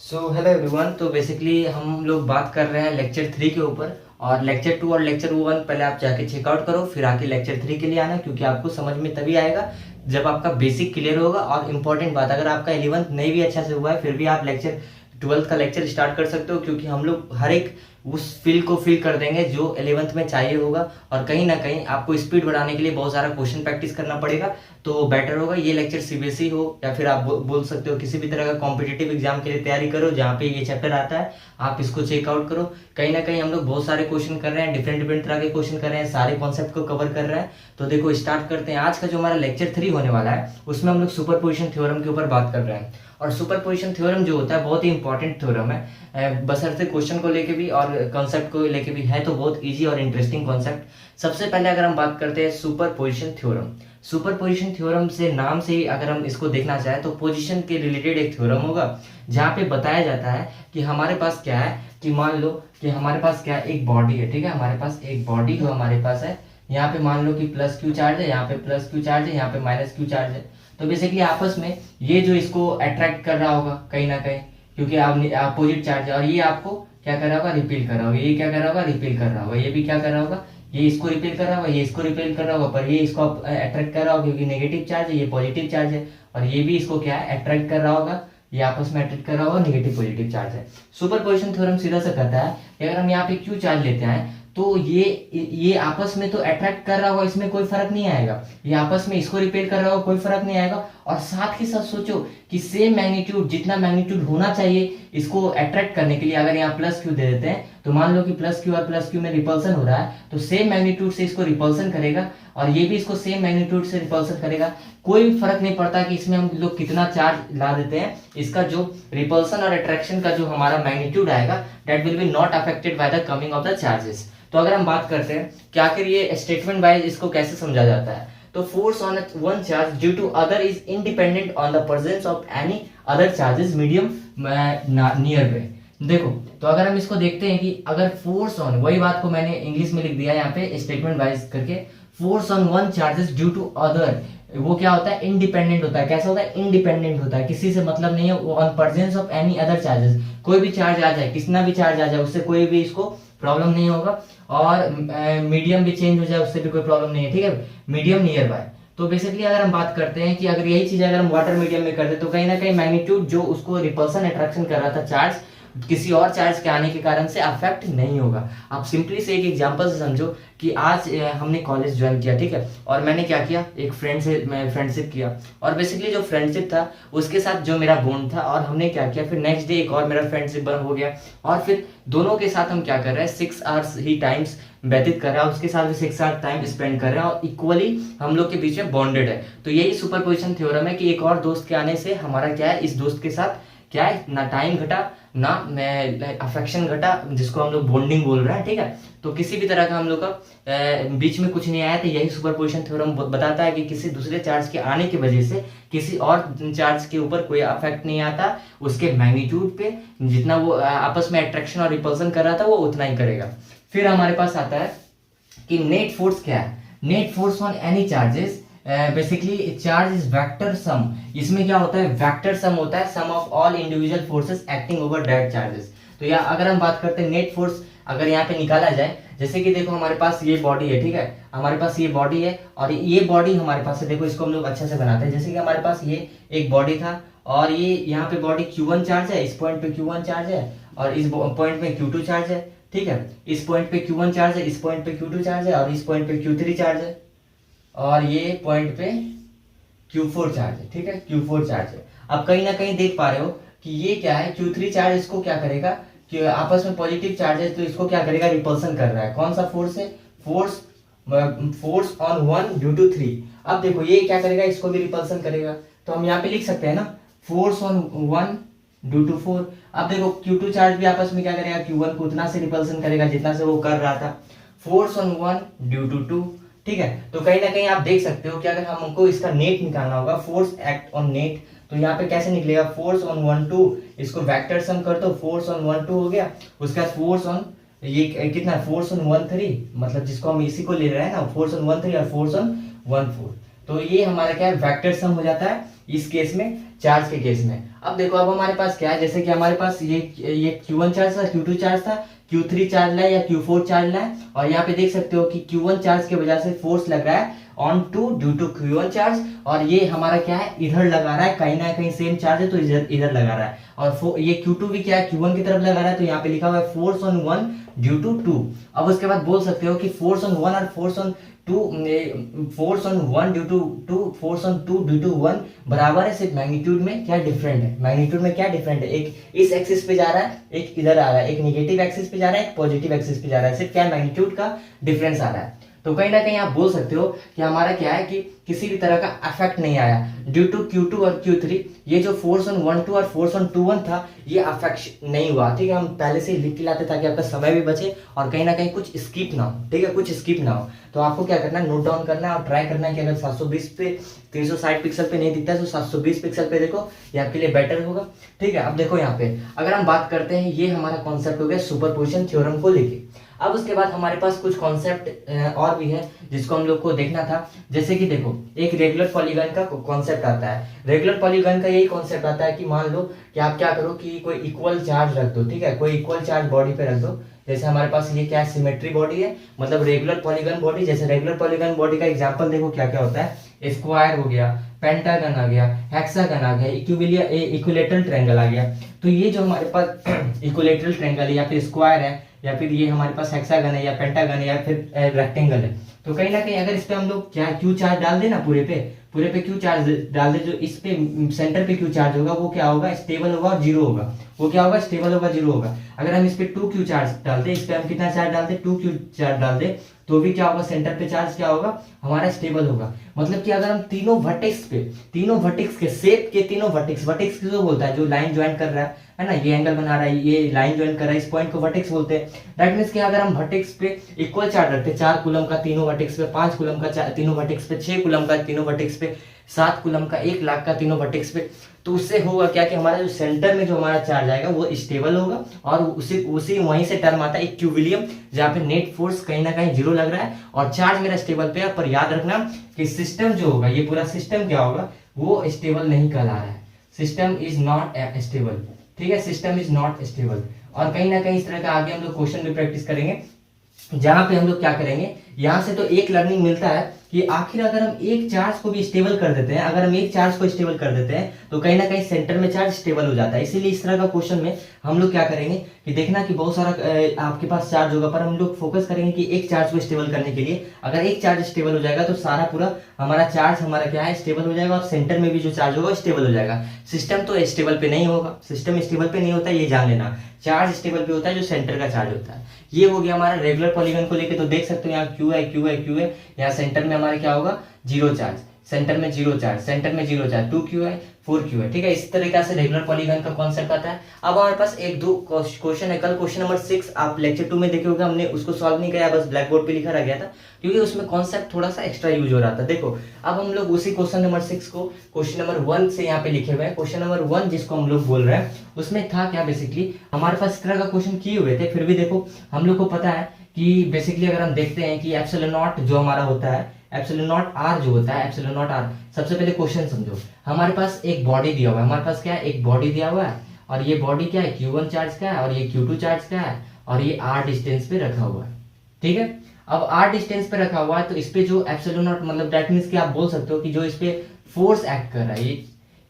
So hello everyone. तो basically हम लोग बात कर रहे हैं लेक्चर 3 के ऊपर। और लेक्चर 2 और लेक्चर 1 पहले आप जाके चेकआउट करो, फिर आके लेक्चर 3 के लिए आना, क्योंकि आपको समझ में तभी आएगा जब आपका बेसिक क्लियर होगा। और इम्पोर्टेंट बात, अगर आपका 11th नहीं भी अच्छा से हुआ है फिर भी आप लेक्चर 12th का लेक्चर स्टार्ट कर सकते हो, क्योंकि हम लोग हर एक उस फील्ड को फिल कर देंगे जो 11th में चाहिए होगा। और कहीं ना कहीं आपको स्पीड बढ़ाने के लिए बहुत सारा क्वेश्चन प्रैक्टिस करना पड़ेगा, तो बेटर होगा ये लेक्चर सीबीएसई हो या फिर आप बोल सकते हो किसी भी तरह का कॉम्पिटिटिव एग्जाम के लिए तैयारी करो जहाँ पे ये चैप्टर आता है, आप इसको चेकआउट करो। कहीं ना कहीं हम लोग बहुत सारे क्वेश्चन कर रहे हैं, डिफरेंट डिफरेंट तरह के क्वेश्चन कर रहे हैं, सारे कॉन्सेप्ट को कवर कर रहे हैं। तो देखो स्टार्ट करते हैं। आज का जो हमारा लेक्चर 3 होने वाला है उसमें हम लोग सुपरपोजिशन थ्योरम के ऊपर बात कर रहे हैं। और सुपरपोजिशन थ्योरम जो होता है बहुत ही इंपॉर्टेंट थ्योरम है, बशर्ते क्वेश्चन को लेके भी और कॉन्सेप्ट को लेके भी है, तो बहुत इजी और इंटरेस्टिंग कॉन्सेप्ट। सबसे पहले अगर हम बात करते हैं सुपरपोजिशन थ्योरम। सुपरपोजिशन थ्योरम से नाम से ही अगर हम इसको देखना चाहें तो पोजीशन के रिलेटेड एक थ्योरम होगा, जहाँ पे बताया जाता है कि हमारे पास क्या है, कि मान लो कि हमारे पास क्या है, एक बॉडी है, ठीक है। हमारे पास एक बॉडी जो हमारे पास है, यहाँ पे मान लो कि प्लस क्यू चार्ज है, यहाँ पे प्लस क्यू चार्ज है, यहाँ पे माइनस क्यू चार्ज है। तो बेसिकली आपस में ये जो इसको अट्रैक्ट कर रहा होगा कहीं ना कहीं, क्योंकि अपोजिट चार्ज है, और ये आपको क्या कर रहा होगा, रिपेल कर रहा होगा। ये क्या कर रहा होगा, रिपेल कर रहा होगा। ये भी क्या कर रहा होगा, ये इसको रिपेल कर रहा होगा, ये इसको रिपेल कर रहा होगा, पर ये इसको अट्रैक्ट कर रहा होगा क्योंकि नेगेटिव चार्ज है, ये पॉजिटिव चार्ज है। और ये भी इसको क्या है, अट्रैक्ट कर रहा होगा, ये आपस में अट्रैक्ट कर रहा होगा, नेगेटिव पॉजिटिव चार्ज है। सुपरपोजिशन थ्योरम सीधा सा कहता है कि अगर हम यहाँ पे क्यू चार्ज लेते हैं तो ये आपस में तो अट्रैक्ट कर रहा होगा, इसमें कोई फर्क नहीं आएगा। ये आपस में इसको रिपेल कर रहा होगा, कोई फर्क नहीं आएगा। और साथ ही साथ सोचो कि सेम मैग्नीट्यूड, जितना मैग्नीट्यूड होना चाहिए इसको अट्रैक्ट करने के लिए, अगर यहाँ प्लस क्यू दे देते हैं तो मान लो कि प्लस क्यू और प्लस क्यू में रिपल्सन हो रहा है, तो सेम मैग्नीट्यूड से इसको रिपल्सन करेगा, और ये भी इसको सेम मैग्नीट्यूड से रिपल्सन करेगा। कोई फर्क नहीं पड़ता कि इसमें हम लोग कितना चार्ज ला देते हैं, इसका जो रिपल्सन और अट्रैक्शन का जो हमारा मैग्नीट्यूड आएगा that will be not affected by the coming of the charges. तो अगर हम बात करते हैं कि आखिर ये स्टेटमेंट वाइज इसको कैसे समझा जाता है, तो force on one charge due to other is independent on the presence of any other charges medium nearby. देखो तो अगर हम इसको देखते हैं कि अगर फोर्स ऑन, वही बात को मैंने इंग्लिश में लिख दिया यहाँ पे स्टेटमेंट वाइज करके, force on one charges due to other, वो क्या होता है, इंडिपेंडेंट होता है। कैसा होता है, इंडिपेंडेंट होता है, किसी से मतलब नहीं है। On presence of any other charges, कोई भी चार्ज आ जाए, कितना भी चार्ज आ जाए, उससे कोई भी इसको प्रॉब्लम नहीं होगा। और मीडियम भी चेंज हो जाए उससे भी कोई प्रॉब्लम नहीं है, ठीक है। Medium near by. तो बेसिकली अगर हम बात करते हैं कि अगर यही चीज अगर हम वाटर मीडियम में करते तो कहीं ना कहीं मैग्नीट्यूड जो उसको रिपल्सन अट्रैक्शन कर रहा था चार्ज, किसी और चार्ज के आने के कारण से अफेक्ट नहीं होगा। आप सिंपली से एक एग्जांपल से समझो कि आज हमने कॉलेज ज्वाइन किया, ठीक है, और मैंने क्या किया, एक फ्रेंड से मैं फ्रेंडशिप किया, और बेसिकली जो फ्रेंडशिप था उसके साथ जो मेरा बॉन्ड था, और हमने क्या किया, फिर नेक्स्ट डे एक और मेरा फ्रेंडशिप बन हो गया, और फिर दोनों के साथ हम क्या कर रहे हैं, 6 आवर्स ही टाइम्स व्यतीत कर रहे हैं, उसके साथ भी 6 आवर्स टाइम स्पेंड कर रहे हैं, और इक्वली हम लोग के बीच में बॉन्डेड है। तो यही सुपरपोजिशन थ्योरम है कि एक और दोस्त के आने से हमारा क्या है, इस दोस्त के साथ क्या है, ना टाइम घटा ना अफेक्शन घटा, जिसको हम लोग बॉन्डिंग बोल रहे हैं, ठीक है। तो किसी भी तरह का हम लोग का बीच में कुछ नहीं आया। तो यही सुपरपोजिशन थ्योरम बताता है कि किसी दूसरे चार्ज के आने की वजह से किसी और चार्ज के ऊपर कोई अफेक्ट नहीं आता, उसके मैग्नीट्यूड पे जितना वो आपस में अट्रैक्शन और रिपल्सन कर रहा था वो उतना ही करेगा। फिर हमारे पास आता है कि नेट फोर्स क्या है। Net force on any charges, basically charge is vector sum. इसमें क्या होता है, वेक्टर सम होता है, sum of all individual forces acting over that charges. तो या अगर हम बात करते हैं नेट फोर्स अगर यहाँ पे निकाला जाए, जैसे कि देखो हमारे पास ये बॉडी है, ठीक है, हमारे पास ये बॉडी है, और ये बॉडी हमारे पास है। देखो इसको हम लोग अच्छे से बनाते हैं, जैसे कि हमारे पास ये एक बॉडी था, और ये यहाँ पे बॉडी Q1 चार्ज है, इस पॉइंट पे Q1 चार्ज है, और इस पॉइंट पे Q2 चार्ज है, ठीक है। इस पॉइंट पे Q1 चार्ज है, इस पॉइंट पे Q2 चार्ज है, और इस पॉइंट पे Q3 चार्ज है, और ये पॉइंट पे Q4 चार्ज है, ठीक है, Q4 चार्ज है। अब कहीं ना कहीं देख पा रहे हो कि ये क्या है, Q3 चार्ज इसको क्या करेगा कि आपस में पॉजिटिव चार्ज है, तो इसको क्या करेगा, रिपल्सन कर रहा है। कौन सा फोर्स है, फोर्स ऑन 1 ड्यू टू 3। अब देखो ये क्या करेगा, इसको भी रिपल्सन करेगा। तो हम यहाँ पे लिख सकते हैं ना, फोर्स ऑन 1 ड्यू टू 4। अब देखो Q2 चार्ज भी आपस में क्या करेगा, Q1 को उतना से रिपल्सन करेगा जितना से वो कर रहा था। फोर्स ऑन 1 ड्यू टू 2, ठीक है। तो कहीं ना कहीं आप देख सकते हो कि अगर हमको इसका नेट निकालना होगा, फोर्स एक्ट ऑन नेट, तो यहाँ पे कैसे निकलेगा, फोर्स ऑन 1 2, इसको वेक्टर सम कर दो, फोर्स ऑन 1 2 हो गया, उसके बाद फोर्स ऑन ये कितना, फोर्स ऑन 1 3, मतलब जिसको हम इसी को ले रहे हैं ना, फोर्स ऑन 1 3 और फोर्स ऑन 1 4। तो ये हमारा क्या है, वेक्टर सम हो जाता है इस केस में, चार्ज के केस में। अब देखो, अब हमारे पास क्या है, जैसे कि हमारे पास ये Q1 चार्ज था, Q2 चार्ज था, Q3 चार्ज लाए या Q4 चार्ज लाए, और यहाँ पे देख सकते हो कि Q1 चार्ज की वजह से फोर्स लग रहा है on two due to Q1 charge, और ये हमारा क्या है, इधर लगा रहा है, कहीं ना कहीं सेम चार्ज है तो इधर इधर लगा रहा है, और ये Q2 भी क्या है, Q1 की तरफ लगा रहा है, तो यहाँ पे लिखा हुआ है फोर्स ऑन 1 ड्यू टू 2। अब उसके बाद बोल सकते हो कि फोर्स ऑन 1 और force on 1 due to 2, force on 2 due to 1 बराबर है, सिर्फ मैग्नीट्यूड में क्या डिफरेंट है, मैग्नीट्यूड में क्या डिफरेंट है, एक इस एक्सिस पे जा रहा है, एक इधर आ रहा है, एक निगेटिव एक्सिस पे जा रहा है, एक पॉजिटिव एक्सिस पे जा रहा है, सिर्फ क्या मैग्नीट्यूड का डिफरेंस आ रहा है। तो कहीं ना कहीं आप बोल सकते हो कि हमारा क्या है कि किसी भी तरह का अफेक्ट नहीं आया ड्यू टू Q2 और Q3, ये जो फोर्स ऑन 1 2 और फोर्स ऑन 2 1 था, ये अफेक्ट नहीं हुआ। ठीक है, हम पहले से ही लिख के लाते ताकि आपका समय भी बचे और कहीं ना कहीं कुछ स्किप ना हो। ठीक है, कुछ स्किप ना हो, तो आपको क्या करना है, नोट डाउन करना है और ट्राई करना है कि अगर 720 पे 360 पिक्सल पे नहीं दिखता है तो 720 पिक्सल पे देखो, ये आपके लिए बेटर होगा। ठीक है, अब देखो यहाँ पे अगर हम बात करते हैं, ये हमारा कॉन्सेप्ट हो गया सुपरपोजिशन थ्योरम को लेके। अब उसके बाद हमारे पास कुछ कॉन्सेप्ट और भी है जिसको हम लोग को देखना था। जैसे कि देखो, एक रेगुलर पॉलीगन का कॉन्सेप्ट आता है। रेगुलर पॉलीगन का यही कॉन्सेप्ट आता है कि मान लो कि आप क्या करो कि कोई इक्वल चार्ज रख दो। ठीक है, कोई इक्वल चार्ज बॉडी पे रख दो। जैसे हमारे पास ये क्या है, सिमेट्री बॉडी है, मतलब रेगुलर पॉलीगन बॉडी। जैसे रेगुलर पॉलीगन बॉडी का एग्जांपल देखो क्या क्या होता है, स्क्वायर हो गया, पेंटागन आ गया, हेक्सागन आ गया, इक्विलेटरल ट्रायंगल आ गया। तो ये जो हमारे पास इक्विलेटरल ट्रायंगल है या फिर स्क्वायर है या फिर ये हमारे पास हेक्सागन है या पेंटागन है या फिर रेक्टेंगल है, तो कहीं ना कहीं अगर इस पे हम लोग क्या क्यू चार्ज डाल देना, पूरे पे क्यू चार्ज डाल दे, जो इस पे सेंटर पे क्यू चार्ज होगा वो क्या होगा, स्टेबल होगा और जीरो होगा। वो क्या होगा, स्टेबल होगा, जीरो होगा। अगर हम इस पे 2 क्यू चार्ज डालते, इस पे हम कितना चार्ज डालते, 2 क्यू चार्ज डाल दे, तो भी क्या होगा, सेंटर पे चार्ज क्या होगा, हमारा स्टेबल होगा। मतलब कि अगर हम तीनों वर्टेक्स के शेप के तीनों वर्टेक्स जो बोलता है, जो लाइन ज्वाइन कर रहा है ना, ये एंगल बना रहा है, ये लाइन ज्वाइन कर रहा है, इस पॉइंट को वर्टेक्स बोलते हैं। दैट मींस कि अगर हम वर्टेक्स पे इक्वल चार्ज रखते, 4 कूलम का तीनों वर्टेक्स पे, 5 कूलम का तीनों वर्टेक्स पे, 6 कूलम का तीनों वर्टेक्स पे, 7 कूलम का 1 लाख का तीनों वर्टेक्स पे, तो उससे होगा क्या कि हमारा जो सेंटर में जो हमारा चार्ज आएगा वो स्टेबल होगा, और उसी वहीं से टर्म आता है इक्विलिब्रियम, जहाँ पे नेट फोर्स कहीं ना कहीं जीरो लग रहा है और चार्ज मेरा स्टेबल पे है। पर याद रखना कि सिस्टम जो होगा, ये पूरा सिस्टम क्या होगा, वो स्टेबल नहीं कहला रहा है, सिस्टम इज नॉट स्टेबल। ठीक है, सिस्टम इज नॉट स्टेबल। और कहीं ना कहीं इस तरह का आगे हम लोग क्वेश्चन भी प्रैक्टिस करेंगे, जहां पे हम लोग क्या करेंगे, यहां से तो एक लर्निंग मिलता है कि आखिर अगर हम एक चार्ज को भी स्टेबल कर देते हैं, अगर हम एक चार्ज को स्टेबल कर देते हैं तो कहीं ना कहीं सेंटर में चार्ज स्टेबल हो जाता है। इसीलिए इस तरह का क्वेश्चन में हम लोग क्या करेंगे कि देखना कि बहुत सारा आपके पास चार्ज होगा, पर हम लोग फोकस करेंगे कि एक चार्ज को स्टेबल करने के लिए, अगर एक चार्ज स्टेबल हो जाएगा तो सारा पूरा हमारा चार्ज हमारा क्या है, स्टेबल हो जाएगा, और सेंटर में भी जो चार्ज होगा स्टेबल हो जाएगा। सिस्टम तो स्टेबल पे नहीं होगा, सिस्टम स्टेबल पे नहीं होता, ये जान लेना। चार्ज स्टेबल पे होता है जो सेंटर का चार्ज होता है। ये हो गया हमारा रेगुलर पॉलीगन को लेके। तो देख सकते हो यहाँ क्यू है, क्यू है, क्यू है, यहाँ सेंटर में हमारे क्या होगा, जीरो चार्ज, सेंटर में जीरो चार्ज, सेंटर में जीरो चार्ज, 2 क्यू है, 4 क्यू है। ठीक है, इस तरीके से रेगुलर पॉलीगन का कॉन्सेप्ट आता है। अब हमारे पास एक दो क्वेश्चन है, कल क्वेश्चन नंबर 6 आप लेक्चर 2 में देखे होंगे, हमने उसको सॉल्व नहीं किया, बस ब्लैक बोर्ड पे लिखा रह गया था क्योंकि उसमें कॉन्सेप्ट थोड़ा सा एक्स्ट्रा यूज हो रहा था। देखो, अब हम लोग उसी क्वेश्चन नंबर 6 को क्वेश्चन नंबर 1 से यहाँ पे लिखे हुए हैं। क्वेश्चन नंबर 1 जिसको हम लोग बोल रहे हैं, उसमें था क्या, बेसिकली हमारे पास इस तरह का क्वेश्चन किए हुए थे, फिर भी देखो हम लोग को पता है कि बेसिकली अगर हम देखते हैं कि एप्सिलॉन नॉट जो हमारा होता है, एप्सिलॉन नॉट आर जो होता है, एप्सिलॉन नॉट आर, सबसे पहले क्वेश्चन समझो। हमारे पास एक बॉडी दिया हुआ है, हमारे पास क्या है, एक बॉडी दिया हुआ है, और ये बॉडी क्या है, Q1 चार्ज का है, और ये Q2 चार्ज का है, और ये R डिस्टेंस पे रखा हुआ है। ठीक है, अब R डिस्टेंस पे रखा हुआ है, तो इस पे जो एप्सिलॉन नॉट, मतलब दैट मींस कि आप बोल सकते हो कि जो इस पे फोर्स एक्ट कर रहा है,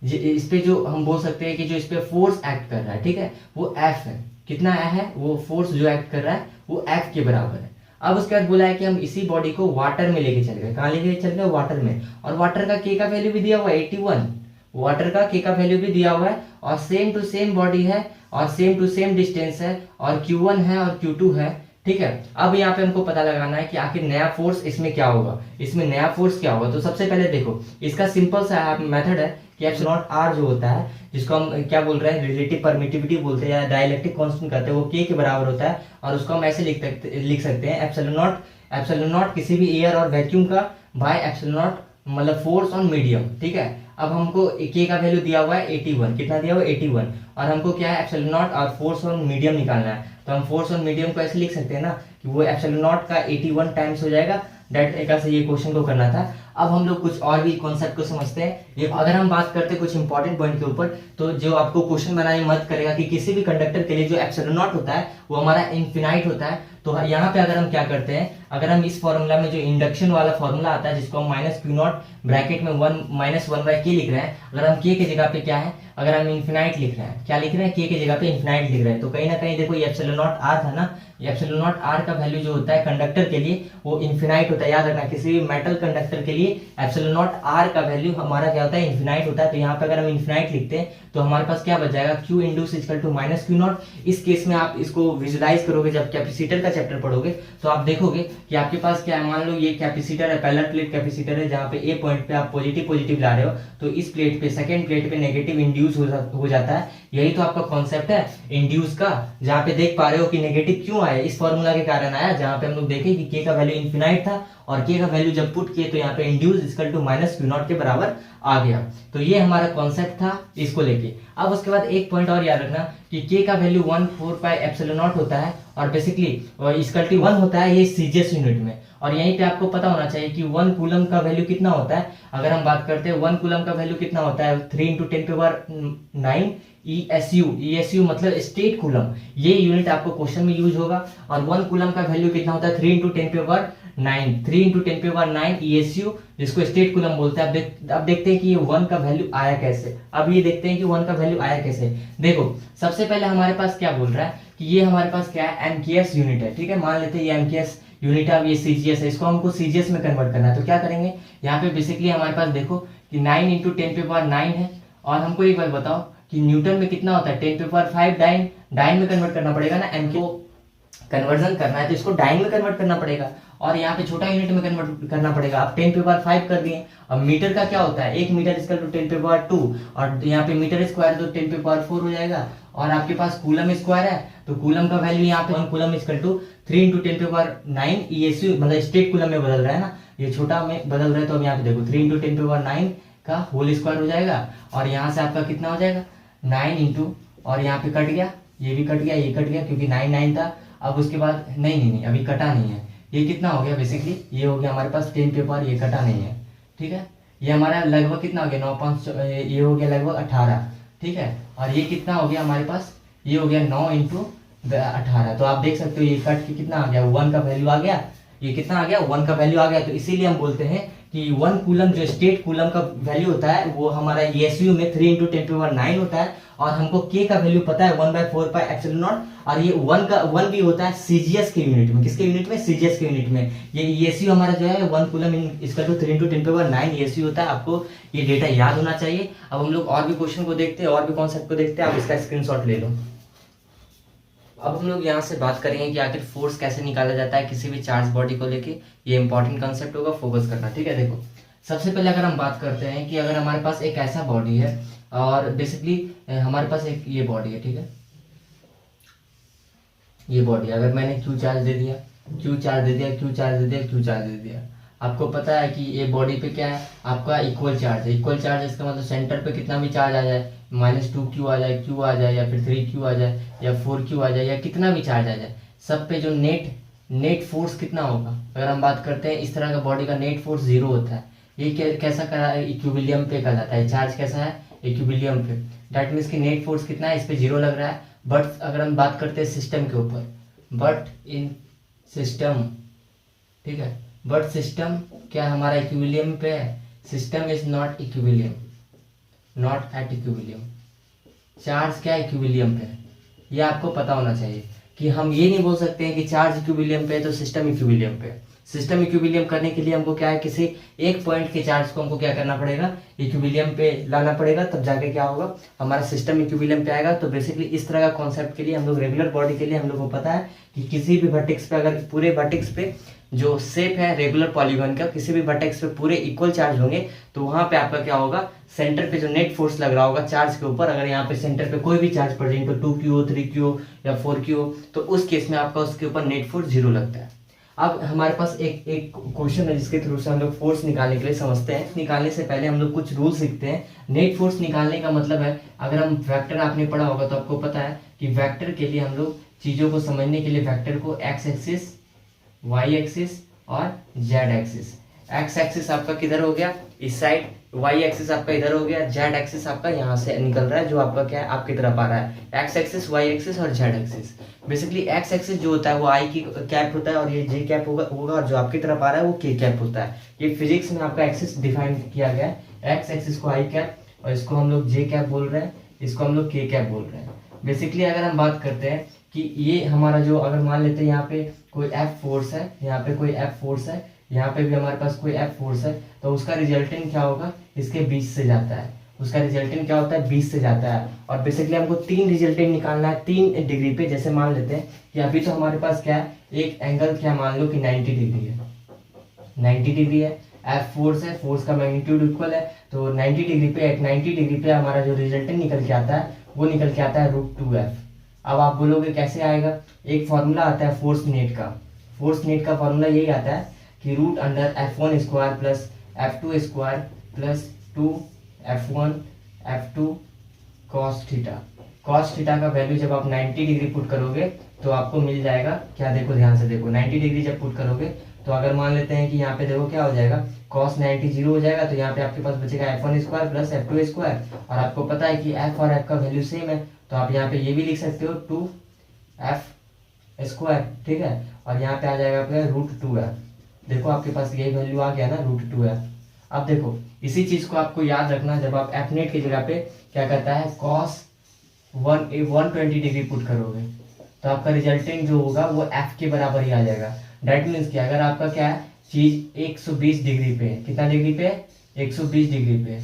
ये इस पे जो हम बोल सकते हैं कि जो इस पे फोर्स एक्ट कर रहा है, ठीक है, वो F है। कितना है, वो फोर्स जो एक्ट कर रहा है वो F के बराबर है। अब उसके बाद बोला है कि हम इसी बॉडी को वाटर में लेके चल गए। कहाँ लेके चल गए, वाटर में, और वाटर का के का वैल्यू भी दिया हुआ है 81, वाटर का के का वैल्यू भी दिया हुआ है, और सेम टू सेम बॉडी है, और सेम टू सेम डिस्टेंस है, और Q1 है और Q2 है। ठीक है, अब यहाँ पे हमको पता लगाना है कि आखिर नया फोर्स इसमें क्या होगा, इसमें नया फोर्स क्या होगा। तो सबसे पहले देखो, इसका सिंपल सा मेथड है कि एप्सिलॉन नॉट आर जो होता है, जिसको हम क्या बोल रहे हैं, रिलेटिव परमिटिविटी बोलते हैं या डाइलेक्ट्रिक कांस्टेंट कहते हैं, वो के बराबर होता है, और उसको हम ऐसे लिख सकते हैं, एप्सिलॉन नॉट किसी भी एयर और वैक्यूम का बाय एप्सिलॉन नॉट, मतलब फोर्स ऑन मीडियम। ठीक है, अब हमको के का वैल्यू दिया हुआ है 81, कितना दिया हुआ है 81, और हमको क्या है, एप्सिलॉन नॉट और फोर्स ऑन मीडियम निकालना है। तो हम फोर्स ऑन मीडियम को ऐसे लिख सकते हैं ना कि वो एप्सिलॉन नॉट का 81 टाइम्स हो जाएगा। दैट तरीका से ये क्वेश्चन को करना था। अब हम लोग कुछ और भी कॉन्सेप्ट को समझते हैं। ये अगर हम बात करते हैं कुछ इंपॉर्टेंट पॉइंट के ऊपर, तो जो आपको क्वेश्चन बनाने में मदद करेगा कि किसी भी कंडक्टर के लिए जो एप्सिलॉन नॉट होता है वो हमारा इनफिनाइट होता है। तो यहाँ पे अगर हम क्या करते हैं, अगर हम इस फॉर्मूला में जो इंडक्शन वाला फॉर्मूला आता है जिसको हम माइनस क्यू नॉट ब्रैकेट में वन माइनस वन बाई के लिख रहे हैं, अगर हम के जगह पे क्या है, अगर हम इन्फिनाइट लिख रहे हैं, क्या लिख रहे हैं, के जगह पे इन्फिनाइट लिख रहे हैं, तो कहीं ना कहीं देखो ये एप्सिलॉन नॉट आर था ना, ये एप्सिलॉन नॉट आर का वैल्यू जो होता है कंडक्टर के लिए वो इन्फिनाइट होता है। याद रखना किसी भी मेटल कंडक्टर के लिए एप्सिलॉन नॉट आर का वैल्यू हमारा क्या होता है, इन्फिनाइट होता है। तो यहाँ पे अगर हम इन्फिनाइट लिखते हैं तो हमारे पास क्या बच जाएगा, q induced equal to minus Q not. इस केस में आप इसको विजुलाइज करोगे जब कैपेसिटर का चैप्टर पढ़ोगे तो आप देखोगे कि आपके पास क्या है, मान लो ये कैपेसिटर है, पहला प्लेट कैपेसिटर है जहाँ पे ए पॉइंट पे आप पॉजिटिव पॉजिटिव ला रहे हो, तो इस प्लेट पे सेकंड प्लेट पे नेगेटिव इंड्यूस हो जाता है। यही तो आपका कॉन्सेप्ट है इंड्यूस का, जहाँ पे देख पा रहे हो कि नेगेटिव क्यों आया, इस फॉर्मूला के कारण आया, जहाँ पे हम लोग देखे कि के का वैल्यू इन्फिनाइट था और के का वैल्यू जब पुट किए तो यहाँ पे induce equal to minus Q not के बराबर आ गया। तो ये हमारा कॉन्सेप्ट था इसको लेके। अब उसके बाद एक पॉइंट और याद रखना कि के का वैल्यू 1/4 पाई एप्सिलॉन नॉट होता है और बेसिकली इक्वल टू 1 होता है ये सीजीएस यूनिट में। और यहीं पे आपको पता होना चाहिए कि 1 कूलम का वैल्यू कितना होता है। अगर हम बात करते हैं 1 कूलम का वैल्यू कितना होता है, 3 × 10⁹ ESU मतलब स्टेट कूलम, ये यूनिट आपको क्वेश्चन में यूज होगा। और 1 कूलम का वैल्यू कितना होता है, 3 × 10⁹ ESU, जिसको स्टेट कूलम बोलते हैं। अब देखते हैं कि ये 1 का वैल्यू आया कैसे। अब ये देखते हैं कि 1 का वैल्यू आया कैसे। देखो सबसे पहले हमारे पास क्या बोल रहा है कि ये हमारे पास क्या है, एमकेएस यूनिट है, ठीक है। मान लेते हैं ये एमकेएस यूनिट है, अब ये सीजीएस है, इसको हमको सीजीएस में कन्वर्ट करना है। तो क्या करेंगे, यहाँ पे बेसिकली हमारे पास देखो कि 9 × 10⁹ है। और हमको एक बार बताओ कि न्यूटन में कितना होता है, 10⁵ डाइन में कन्वर्ट करना पड़ेगा ना, एम को कन्वर्जन करना है तो इसको डाइन में कन्वर्ट करना पड़ेगा और यहाँ पे छोटा यूनिट में कन्वर्ट करना पड़ेगा। अब 10⁵ कर दिए। अब मीटर का क्या होता है, 1 मीटर इक्वल टू 10⁵2 और यहाँ पे मीटर स्क्वायर तो 10⁴ हो जाएगा। और आपके पास कूलम स्क्वायर है तो कूलम का वैल्यू यहाँ पे 1 कूलम इक्वल टू 3 × 10⁹ ESU मतलब स्टेट कूलम में बदल रहा है ना, ये छोटा में बदल रहा है। तो अब यहाँ पे देखो 3 × 10⁹ का होल स्क्वायर हो जाएगा और यहाँ से आपका कितना हो जाएगा 9 इंटू, और यहाँ पे कट गया, ये भी कट गया, ये कट गया क्योंकि 9 था। अब उसके बाद नहीं अभी कटा नहीं है, ये कितना हो गया बेसिकली, ये हो गया हमारे पास 10⁵, ये कटा नहीं है, ठीक है। ये हमारा लगभग कितना हो गया 9×5, ये हो गया लगभग 18, ठीक है। और ये कितना हो गया हमारे पास, ये हो गया 9 × 18। तो आप देख सकते हो ये कट के कितना आ गया, 1 का वैल्यू आ गया, ये कितना आ गया 1 का वैल्यू आ गया। तो इसीलिए हम बोलते हैं कि 1 कूलम जो स्टेट कूलम का वैल्यू होता है वो हमारा ESU में 3 × 10⁹ होता है। और हमको के का वैल्यू पता है 1/4 पाई एप्सिलॉन नॉट, और ये 1 भी होता है सीजीएस के यूनिट में। किसके यूनिट में, सीजीएस के यूनिट में। ये ESU हमारा जो है 1 कूलम इसका जो 3 × 10⁹ ESU होता है। आपको ये डेटा याद होना चाहिए। अब हम लोग और भी क्वेश्चन को देखते हैं, और भी कॉन्सेप्ट को देखते हैं। आप इसका स्क्रीनशॉट ले लो। अब हम लोग यहाँ से बात करेंगे कि आखिर फोर्स कैसे निकाला जाता है किसी भी चार्ज बॉडी को लेके। ये इंपॉर्टेंट कंसेप्ट होगा, फोकस करना, ठीक है। देखो सबसे पहले अगर हम बात करते हैं कि अगर हमारे पास एक ऐसा बॉडी है और बेसिकली हमारे पास एक ये बॉडी है, ठीक है। ये बॉडी अगर मैंने क्यू चार्ज दे दिया, क्यू चार्ज दे दिया, क्यू चार्ज दे दिया, क्यू चार्ज दे दिया, आपको पता है कि ये बॉडी पे क्या है आपका इक्वल चार्ज है। इक्वल चार्ज इसका मतलब सेंटर पे कितना भी चार्ज आ जाए, -2Q आ जाए, Q आ जाए, या फिर 3Q आ जाए, या 4Q आ जाए, या कितना भी चार्ज आ जाए, सब पे जो नेट फोर्स कितना होगा। अगर हम बात करते हैं इस तरह का बॉडी का नेट फोर्स 0 होता है। ये कैसा करा, इक्विलिब्रियम पे कहलाता है। चार्ज कैसा है, इक्विलिब्रियम पे। दैट मीन्स कि नेट फोर्स कितना है, इस पे 0 लग रहा है। बट अगर हम बात करते हैं सिस्टम के ऊपर, बट इन सिस्टम, ठीक है, बट सिस्टम क्या हमारा इक्विलिब्रियम पे है। System is not equilibrium, not at equilibrium. Charge क्या इक्विलिब्रियम पे है, ये आपको पता होना चाहिए कि हम ये नहीं बोल सकते हैं कि चार्ज इक्विलिब्रियम पे है तो सिस्टम इक्विलिब्रियम पे है। सिस्टम इक्विलिब्रियम करने के लिए हमको क्या है, किसी एक पॉइंट के चार्ज को हमको क्या करना पड़ेगा, इक्विलिब्रियम पे लाना पड़ेगा, तब जाके क्या होगा हमारा सिस्टम इक्विलिब्रियम पे आएगा। तो बेसिकली इस तरह का कॉन्सेप्ट के लिए हम लोग रेगुलर बॉडी के लिए हम लोग को पता है कि किसी भी वर्टेक्स पे, अगर पूरे वर्टेक्स पे जो शेप है रेगुलर पॉलीगॉन का, किसी भी वर्टेक्स पे पूरे इक्वल चार्ज होंगे तो वहां पे आपका क्या होगा, सेंटर पे जो नेट फोर्स लग रहा होगा चार्ज के ऊपर, अगर यहाँ पे सेंटर पे कोई भी चार्ज पड़ जाए तो 2Q हो, 3Q हो या 4Q हो, तो उस केस में आपका उसके ऊपर नेट फोर्स 0 लगता है। अब हमारे पास एक क्वेश्चन है जिसके थ्रू से हम लोग फोर्स निकालने के लिए समझते हैं। निकालने से पहले हम लोग कुछ रूल सीखते हैं। नेट फोर्स निकालने का मतलब है, अगर हम वेक्टर आपने पढ़ा होगा तो आपको पता है कि वेक्टर के लिए हम लोग चीजों को समझने के लिए वेक्टर को एक्स एक्सिस, वाई एक्सिस और जेड एक्सिस, एक्स एक्सिस आपका किधर हो गया, इस साइड, वाई एक्सिस आपका इधर हो गया, जेड एक्सिस आपका यहाँ से निकल रहा है जो आपका क्या है आपकी तरफ आ रहा है, एक्स एक्सिस, वाई एक्सिस और Z axis. Basically x axis जो होता है वो आई की कैप होता है और ये जे कैप होगा और जो आपकी तरफ आ रहा है वो के कैप होता है। ये फिजिक्स में आपका एक्सिस डिफाइन किया गया है, एक्स एक्सिस को आई कैप और इसको हम लोग जे कैप बोल रहे हैं, इसको हम लोग के कैप बोल रहे हैं। बेसिकली अगर हम बात करते हैं कि ये हमारा जो, अगर मान लेते हैं यहाँ पे कोई एफ फोर्स है, यहाँ पे कोई एफ फोर्स है, यहाँ पे भी हमारे पास कोई एफ फोर्स है, तो उसका रिजल्टेंट क्या होगा, इसके बीच से जाता है, उसका रिजल्टेंट क्या होता है, 20 से जाता है। और बेसिकली हमको 3 रिजल्टेंट निकालना है 3 डिग्री पे। जैसे मान लेते हैं कि अभी तो हमारे पास क्या है, एक एंगल क्या मान लो कि 90 डिग्री है, 90 डिग्री है, एफ फोर्स है, फोर्स का मैग्नीट्यूड इक्वल है, तो 90 डिग्री पे, 90 डिग्री पे हमारा जो रिजल्टेंट निकल के आता है वो निकल के आता है √2f। अब आप बोलोगे कैसे आएगा, एक फॉर्मूला आता है फोर्स नेट का, फोर्स नेट का फॉर्मूला यही आता है कि √f1 square plus f2 square plus 2f1 f2 cos theta. cos theta का वैल्यू जब आप 90 डिग्री पुट करोगे तो आपको मिल जाएगा क्या, देखो ध्यान से देखो, 90 डिग्री जब पुट करोगे तो अगर मान लेते हैं कि यहाँ पे देखो क्या हो जाएगा, cos 90 जीरो हो जाएगा, तो यहाँ पे आपके पास बचेगा f1 square plus f2 square. और आपको पता है कि f और f का वैल्यू सेम है, तो आप यहाँ पे ये भी लिख सकते हो 2f स्क्वायर, ठीक है, और यहाँ पे आ जाएगा आपका √2f। देखो आपके पास यही वैल्यू आ गया ना, √2f। अब देखो इसी चीज को आपको याद रखना, जब आप एफ नेट की जगह पे क्या करता है, cos 120 डिग्री पुट करोगे तो आपका रिजल्टेंट जो होगा वो एफ के बराबर ही आ जाएगा। डेट मीन्स कि अगर आपका क्या है चीज 120 डिग्री पे, कितना डिग्री पे, 120 डिग्री पे,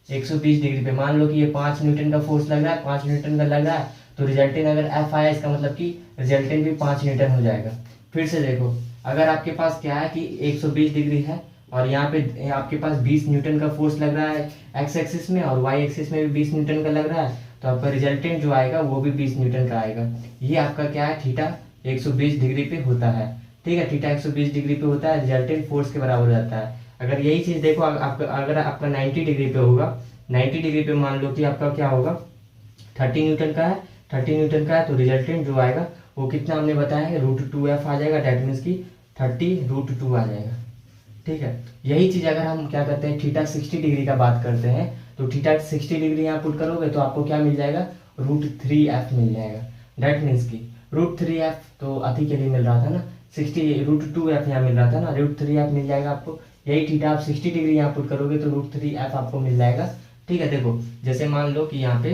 120 डिग्री पे मान लो कि ये 5 न्यूटन का फोर्स लग रहा है, 5 न्यूटन का लग रहा है, तो रिजल्टेंट अगर एफ आया इसका मतलब कि रिजल्टेंट भी 5 न्यूटन हो जाएगा। फिर से देखो, अगर आपके पास क्या है कि 120 डिग्री है और यहाँ पे आपके पास 20 न्यूटन का फोर्स लग रहा है एक्स एक्सिस में और वाई एक्सिस में भी 20 न्यूटन का लग रहा है, तो आपका रिजल्टेंट जो आएगा वो भी 20 न्यूटन का आएगा। ये आपका क्या है, थीटा 120 डिग्री पे होता है, ठीक है, थीटा 120 डिग्री पे होता है, रिजल्टेंट फोर्स के बराबर हो जाता है। अगर यही चीज देखो आपका, अगर आपका 90 डिग्री पे होगा, 90 डिग्री पे मान लो कि आपका क्या होगा 30 न्यूटन का है, 30 न्यूटन का है, तो रिजल्टेंट जो आएगा वो कितना हमने बताया है, √2f आ जाएगा, डेट मीन्स की 30√2 आ जाएगा, ठीक है। यही चीज अगर हम क्या करते हैं थीटा 60 डिग्री का बात करते हैं, तो थीटा 60 डिग्री यहाँ पुट करोगे तो आपको क्या मिल जाएगा, √3f मिल जाएगा। डेट मीन्स की √3f तो अति के लिए मिल रहा था ना, 60 √2f यहाँ मिल रहा था ना, √3f मिल जाएगा आपको। यही थीटा आप 60 डिग्री यहाँ पुट करोगे तो √3f आपको मिल जाएगा, ठीक है। देखो जैसे मान लो कि यहाँ पे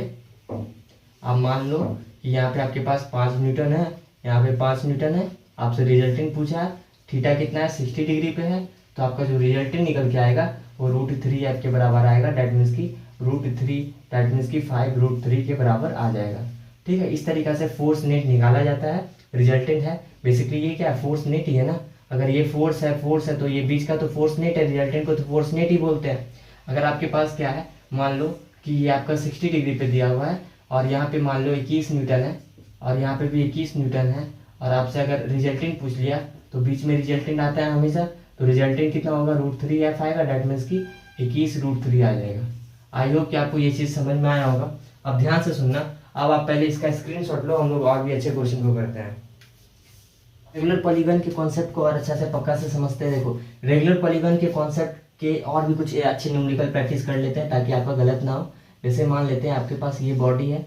आप मान लो कि यहाँ पे आपके पास 5 न्यूटन है, यहाँ पे 5 न्यूटन है, आपसे रिजल्टेंट पूछा है, थीटा कितना है 60 डिग्री पे है, तो आपका जो रिजल्टेंट निकल के आएगा वो √3f के बराबर आएगा, डेट मीन्स की √3, डेट मीन्स की 5√3 के बराबर आ जाएगा, ठीक है। इस तरीका से फोर्स नेट निकाला जाता है, रिजल्टेंट है। बेसिकली ये क्या है, फोर्स नेट ही है ना, अगर ये फोर्स है तो ये बीच का तो फोर्स नेट है, रिजल्टेंट को तो फोर्स नेट ही बोलते हैं। अगर आपके पास क्या है, मान लो कि ये आपका 60 डिग्री पे दिया हुआ है और यहाँ पे मान लो 21 न्यूटन है और यहाँ पे भी 21 न्यूटन है, और आपसे अगर रिजल्टेंट पूछ लिया तो बीच में रिजल्टेंट आता है हमेशा, तो रिजल्टेंट कितना होगा, √3f आएगा, डेट मीन्स की 21√3 आ जाएगा। आई होप कि आपको ये चीज़ समझ में आया होगा। अब ध्यान से सुनना, अब आप पहले इसका स्क्रीनशॉट लो, हम लोग और भी अच्छे क्वेश्चन को करते हैं। रेगुलर पॉलीगन के कॉन्सेप्ट को और अच्छा से पक्का से समझते हैं। देखो रेगुलर पॉलीगन के कॉन्सेप्ट के और भी कुछ अच्छे न्यूमेरिकल प्रैक्टिस कर लेते हैं ताकि आपका गलत ना हो। जैसे मान लेते हैं आपके पास ये बॉडी है,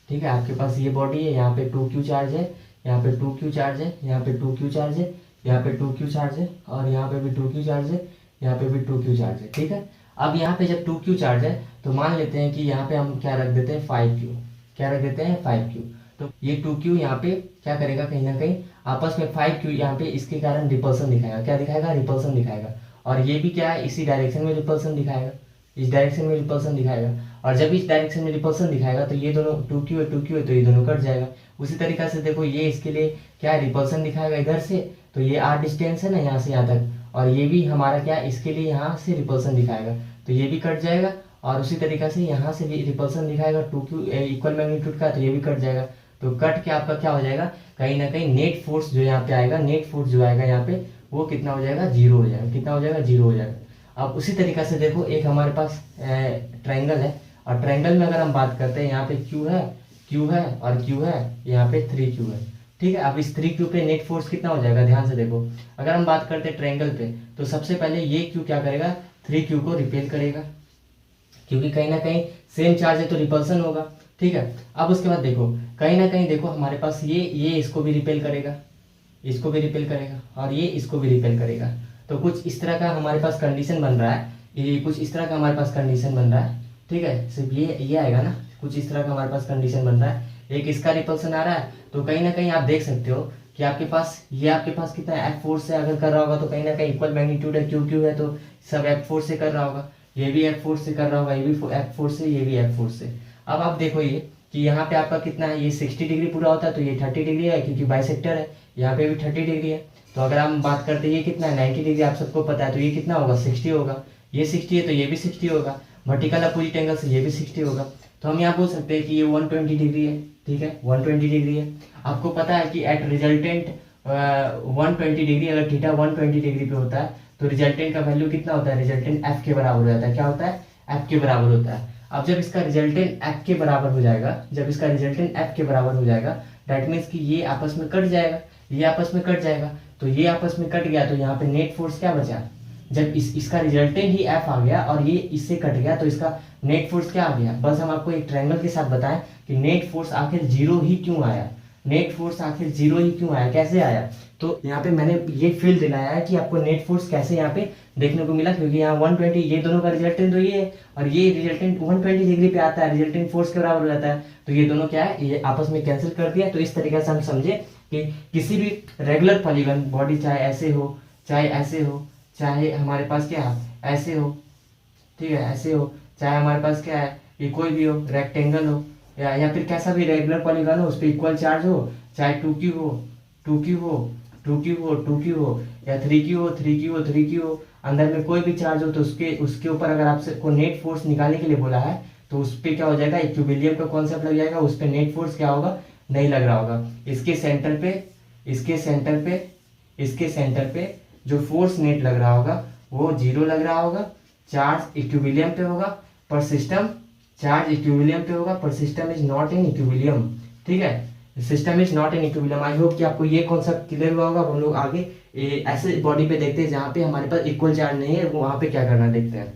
ठीक है, आपके पास ये बॉडी है, यहाँ पे 2q चार्ज है, यहाँ पे 2q चार्ज है, यहाँ पे 2q चार्ज है, यहाँ पे 2q चार्ज है, और यहाँ पे भी 2q चार्ज है, यहाँ पे भी 2q चार्ज है, ठीक है। अब यहाँ पे जब 2q चार्ज है तो मान लेते हैं कि यहाँ पे हम क्या रख देते हैं 5q, क्या रख देते हैं 5q, तो ये 2q यहाँ पे क्या करेगा, कहीं ना कहीं आपस में 5q यहाँ पे इसके कारण रिपल्सन दिखाएगा, क्या दिखाएगा, रिपल्सन दिखाएगा। और ये भी क्या है, इसी डायरेक्शन में रिपल्सन दिखाएगा, इस डायरेक्शन में रिपल्सन दिखाएगा, और जब इस डायरेक्शन में रिपल्सन दिखाएगा तो ये दोनों 2q है तो ये दोनों कट जाएगा। उसी तरीका से देखो ये इसके लिए क्या है, रिपल्सन दिखाएगा इधर से, तो ये r डिस्टेंस है ना यहाँ से यहाँ तक, और ये भी हमारा क्या है, इसके लिए यहाँ से रिपल्सन दिखाएगा, तो ये भी कट जाएगा। और उसी तरीका से यहाँ से भी रिपल्सन दिखाएगा 2q इक्वल मैग्नीट्यूड का, तो ये भी कट जाएगा। तो कट के आपका क्या हो जाएगा, कहीं ना कहीं नेट फोर्स जो यहाँ पे आएगा, नेट फोर्स जो आएगा यहाँ पे वो कितना हो जाएगा, 0 हो जाएगा। कितना हो जाएगा, 0 हो जाएगा। अब उसी तरीका से देखो एक हमारे पास ट्रायंगल है, और ट्रायंगल में अगर हम बात करते हैं यहाँ पे Q है और Q है, यहाँ पे 3Q है, ठीक है। अब इस 3Q पे नेट फोर्स कितना हो जाएगा, ध्यान से देखो। अगर हम बात करते हैं ट्रायंगल पे, तो सबसे पहले ये Q क्या करेगा, 3Q को रिपेल करेगा, क्योंकि कहीं ना कहीं सेम चार्ज है तो रिपल्सन होगा। ठीक है। अब उसके बाद देखो, कहीं ना कहीं देखो हमारे पास ये इसको भी रिपेल करेगा, इसको भी रिपेल करेगा, और ये इसको भी रिपेल करेगा। तो कुछ इस तरह का हमारे पास कंडीशन बन रहा है, ये कुछ इस तरह का हमारे पास कंडीशन बन रहा है। ठीक है, सिर्फ ये आएगा ना, कुछ इस तरह का हमारे पास कंडीशन बन रहा है। एक इसका रिपल्सन आ रहा है, तो कहीं ना कहीं आप देख सकते हो कि आपके पास कितना है, F फोर्स से अगर कर रहा होगा तो कहीं ना कहीं इक्वल मैग्नीट्यूड है, क्यू है, तो सब F फोर्स से कर रहा होगा, ये भी F फोर्स से कर रहा होगा, ये भी F फोर्स से, ये भी F फोर्स से। अब आप देखो ये कि यहाँ पे आपका कितना है, ये 60 डिग्री पूरा होता है, तो ये 30 डिग्री है, क्योंकि बाइसेक्टर है। यहाँ पे भी 30 डिग्री है, तो अगर हम बात करते हैं ये कितना है, 90 डिग्री, आप सबको पता है, तो ये कितना होगा, 60 होगा। ये 60 है तो ये भी 60 होगा, वर्टिकल अपोजिट एंगल से ये भी 60 होगा। तो हम यहाँ बोल सकते हैं कि ये 120 डिग्री है। ठीक है, 120 डिग्री है। आपको पता है कि एट रिजल्टेंट 120 डिग्री, अगर थीटा 120 डिग्री पे होता है तो रिजल्टेंट का वैल्यू कितना होता है, रिजल्टेंट एफ के बराबर हो जाता है। क्या होता है, एफ के बराबर होता है। अब जब इसका रिजल्टेंट एफ के बराबर हो जाएगा, जब इसका रिजल्टेंट एफ के बराबर हो जाएगा, दैट मीन्स कि ये आपस में कट जाएगा, ये आपस में कट जाएगा। तो ये आपस में कट गया, तो यहाँ पे नेट फोर्स क्या बचा, जब इसका रिजल्टेंट ही एफ आ गया और ये इससे कट गया, तो इसका नेट फोर्स क्या आ गया। बस हम आपको एक ट्रायंगल के साथ बताएं कि नेट फोर्स आखिर जीरो ही क्यों आया, नेट फोर्स आखिर जीरो ही क्यों आया, कैसे आया। तो यहाँ पे मैंने ये फील दिलाया है कि आपको नेट फोर्स कैसे यहाँ पे देखने को मिला, क्योंकि यहाँ 120, ये दोनों का रिजल्टेंट तो ये है, और ये रिजल्टेंट 120 डिग्री पे आता है, रिजल्टेंट फोर्स के बराबर हो जाता है। तो ये दोनों क्या है, ये आपस में कैंसिल कर दिया। तो इस तरीके से हम समझे कि किसी भी रेगुलर पॉलीगन बॉडी, चाहे ऐसे हो, चाहे ऐसे हो, चाहे हमारे पास क्या है ऐसे हो, ठीक है, ऐसे हो, चाहे हमारे पास क्या है ये कोई भी हो, रेक्टेंगल हो, या फिर कैसा भी रेगुलर पॉलीगन हो, उस पर इक्वल चार्ज हो, चाहे 2Q हो, 2Q हो, 2Q हो, 2Q हो, या 3Q हो, 3Q हो, 3Q हो, अंदर में कोई भी चार्ज हो, तो उसके ऊपर अगर आपसे को नेट फोर्स निकालने के लिए बोला है, तो उस पर क्या हो जाएगा, इक्विलिब्रियम का कॉन्सेप्ट लग जाएगा, उस पर नेट फोर्स क्या होगा, नहीं लग रहा होगा। इसके सेंटर पे जो फोर्स नेट लग रहा होगा वो जीरो लग रहा होगा, चार्ज इक्विलिब्रियम पे होगा, पर सिस्टम चार्ज इक्विलिब्रियम पे होगा, पर system is not in equilibrium. ठीक है, system is not in equilibrium. I hope कि आपको ये कॉन्सेप्ट क्लियर हुआ होगा। हम लोग आगे ऐसे बॉडी पे देखते हैं जहाँ पे हमारे पास इक्वल चार्ज नहीं है, वहां पे क्या करना देखते हैं।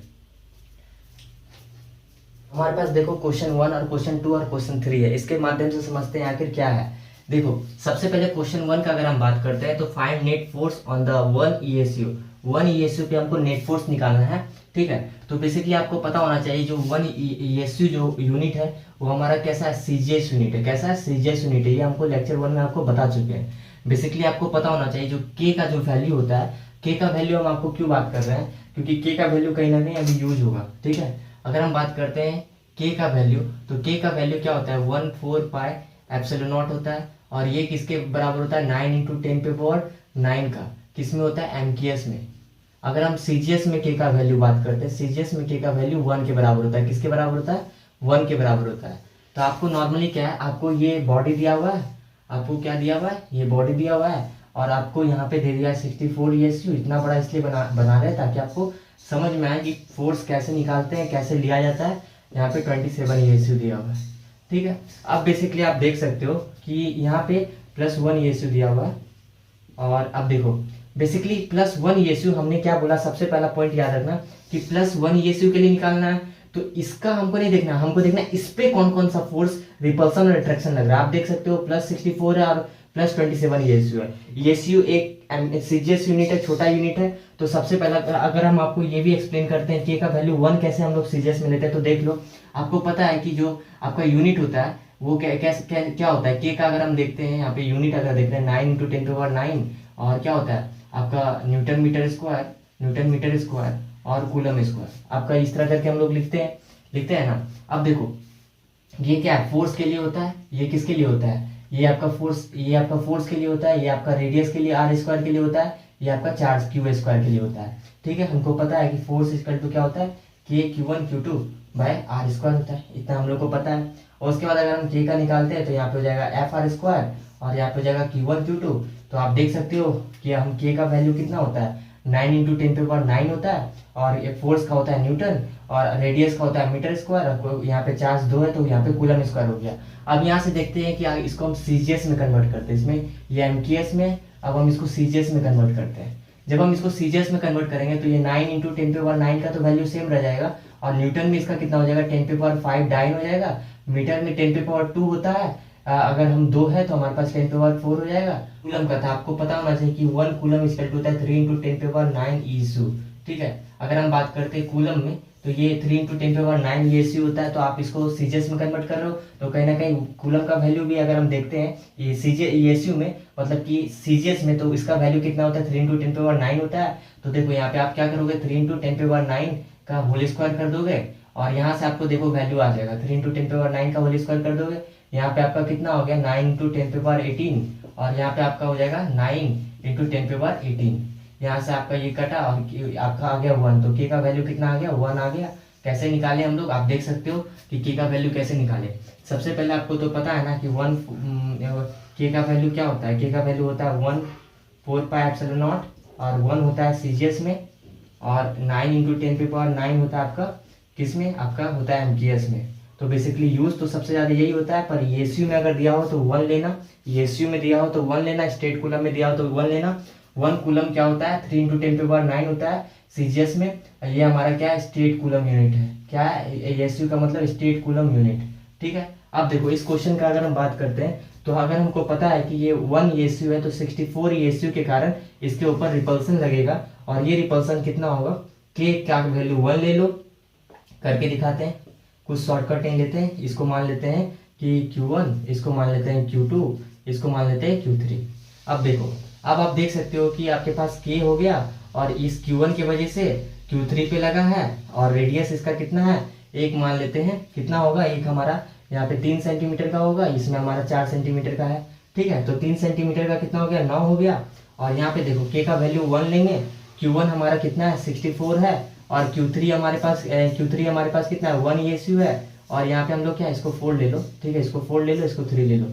हमारे पास देखो क्वेश्चन 1 और क्वेश्चन 2 और क्वेश्चन 3 है, इसके माध्यम से समझते हैं आखिर क्या है। देखो सबसे पहले क्वेश्चन 1 का अगर हम बात करते हैं, तो find net force on the 1 ESU। 1 ESU पे हमको नेट फोर्स निकालना है। ठीक है, तो बेसिकली आपको पता होना चाहिए जो 1 ESU जो यूनिट है वो हमारा कैसा है, CGS यूनिट है। कैसा है, CGS यूनिट है। ये हमको लेक्चर 1 में आपको बता चुके हैं। बेसिकली आपको पता होना चाहिए जो K का जो वैल्यू होता है, K का वैल्यू हम आपको क्यों बात कर रहे हैं, क्योंकि K का वैल्यू कहीं ना कहीं अभी यूज होगा। ठीक है, अगर हम बात करते हैं K का वैल्यू, तो K का वैल्यू क्या होता है, 1/4 पाई एप्सिलॉन नॉट होता है। और ये किसके बराबर होता है, 9 × 10⁻9 का, किसमें होता है, MKS में। अगर हम CGS में K का वैल्यू बात करते हैं, CGS में K का वैल्यू 1 के बराबर होता है। किसके बराबर होता है, 1 के बराबर होता है। तो आपको नॉर्मली क्या है, आपको ये बॉडी दिया हुआ है, आपको क्या दिया हुआ है, ये बॉडी दिया हुआ है, और आपको यहाँ पे दे दिया है 64 ESU। इतना बड़ा इसलिए बना रहे हैं ताकि आपको समझ में आए कि फोर्स कैसे निकालते हैं, कैसे लिया जाता है। यहाँ पे 27 ESU दिया हुआ है। ठीक है, अब बेसिकली आप देख सकते हो कि यहाँ पे +1 ESU दिया हुआ है। और अब देखो बेसिकली +1 ESU हमने क्या बोला, सबसे पहला पॉइंट याद रखना कि +1 ESU के लिए निकालना है, तो इसका हमको नहीं देखना, हमको देखना इस पे कौन कौन सा फोर्स रिपल्सन और अट्रैक्शन लग रहा है। आप देख सकते हो +64 है और +27 ESU है। ESU एक CGS यूनिट है, छोटा यूनिट है। तो सबसे पहला अगर हम आपको ये भी एक्सप्लेन करते हैं K का वैल्यू 1 कैसे हम लोग CGS में लेते हैं, तो देख लो आपको पता है कि जो आपका यूनिट होता है वो क्या होता है। K का अगर हम देखते हैं यहाँ पे यूनिट अगर देखते हैं 9 × 10⁻9, और क्या होता है आपका न्यूटन मीटर स्क्वायर और कूलम स्क्वायर। आपका इस तरह करके हम लोग लिखते हैं ना। अब देखो ये क्या है, फोर्स के लिए होता है, ये किसके लिए होता है, ये आपका फोर्स के लिए होता है, ये आपका रेडियस के लिए r² के लिए होता है, ये आपका चार्ज Q² के लिए होता है। ठीक है, हमको पता है कि फोर्स इक्वल टू क्या होता है, K Q1Q2/r² होता है, इतना हम लोग को पता है। और उसके बाद अगर हम K का निकालते हैं तो यहाँ पे हो जाएगा FR² और यहाँ पे हो जाएगा Q1 Q2। तो आप देख सकते हो कि हम K का वैल्यू कितना होता है, 9 इंटू 10⁻⁹ होता है, और ये फोर्स का होता है न्यूटन, और रेडियस का होता है मीटर स्क्वायर, यहाँ पे चार्ज 2 है तो यहाँ पे कूलम स्क्वायर हो गया। अब यहाँ से देखते हैं कि इसको हम सीजीएस में कन्वर्ट करते हैं, इसमें ये एमकेएस में, अब हम इसको सीजीएस में कन्वर्ट करते हैं। जब हम इसको सीजीएस में कन्वर्ट करेंगे तो ये 9 इंटू 10⁻⁹ का तो वैल्यू सेम रह जाएगा, और न्यूटन में इसका कितना हो जाएगा 10⁵ डाइन हो जाएगा, मीटर में 10⁻² होता है, अगर हम 2 है तो हमारे पास 10⁻4 हो जाएगा। कूलम का था, आपको पता होना चाहिए कि 1 कूलम इक्वल टू होता है 3 इंटू 10⁻⁹ ईसू, ठीक है। अगर हम बात करते हैं कूलम में तो ये 3 इंटू 10⁻⁹ ईएसयू होता है, तो आप इसको सीजीएस में कन्वर्ट कर रहे हो तो कहीं ना कहीं कूलम का वैल्यू भी अगर हम देखते हैं ये ईएसयू में, मतलब कि सीजीएस में, तो इसका वैल्यू कितना होता है 3 इंटू 10⁻⁹ होता है। तो देखो यहाँ पे आप क्या करोगे 3 इंटू 10⁻⁹ का होल स्क्वायर कर दोगे, और यहाँ से आपको देखो वैल्यू आ जाएगा 3 इंटू 10⁻⁹ का होल स्क्वायर कर दोगे, यहाँ पे आपका कितना हो गया 9 इंटू 10⁻18, और यहाँ पे आपका हो जाएगा 9 इंटू 10⁻18। यहाँ से आपका ये कटा और आपका आ गया 1, तो के का वैल्यू कितना आ गया 1 आ गया। कैसे निकाले हम लोग, आप देख सकते हो कि के का वैल्यू कैसे निकाले। सबसे पहले आपको तो पता है ना कि 1 के का वैल्यू क्या होता है, के का वैल्यू होता है 1/4πε0, और 1 होता है सीजीएस में, और 9 इंटू 10⁻⁹ होता है आपका किस में, आपका होता है एमजीएस में। तो बेसिकली यूज तो सबसे ज्यादा यही होता है, पर ईएसयू में अगर दिया हो तो 1 लेना, ईएसयू में दिया हो तो 1 लेना, स्टेट कूलम में दिया हो तो 1 लेना। 1 कूलम क्या होता है 3 इंटू 10⁻⁹ होता है सीजीएस में, ये हमारा क्या है स्टेट कूलम यूनिट है, क्या है ईएसयू का मतलब स्टेट कूलम यूनिट, ठीक है। अब देखो इस क्वेश्चन का अगर हम बात करते हैं तो अगर हमको पता है कि ये 1 ईएसयू है तो 64 ईएसयू के कारण इसके ऊपर रिपल्सन लगेगा, और ये रिपल्सन कितना होगा, के का वैल्यू 1 ले लो, करके दिखाते हैं। कुछ शॉर्टकट लेते हैं, इसको मान लेते हैं कि Q1, इसको मान लेते हैं Q2, इसको मान लेते हैं Q3। अब देखो, अब आप देख सकते हो कि आपके पास K हो गया, और इस Q1 की वजह से Q3 पे लगा है, और रेडियस इसका कितना है 1 मान लेते हैं, कितना होगा 1 हमारा यहाँ पे 3 सेंटीमीटर का होगा, इसमें हमारा 4 सेंटीमीटर का है, ठीक है। तो 3 सेंटीमीटर का कितना हो गया 9 हो गया, और यहाँ पे देखो K का वैल्यू 1 लेंगे, Q1 हमारा कितना है 64 है, और Q3 हमारे पास कितना है 1 ईएसयू है, और यहाँ पे हम लोग क्या इसको 4 ले लो, ठीक है, इसको 4 ले लो, इसको 3 ले लो,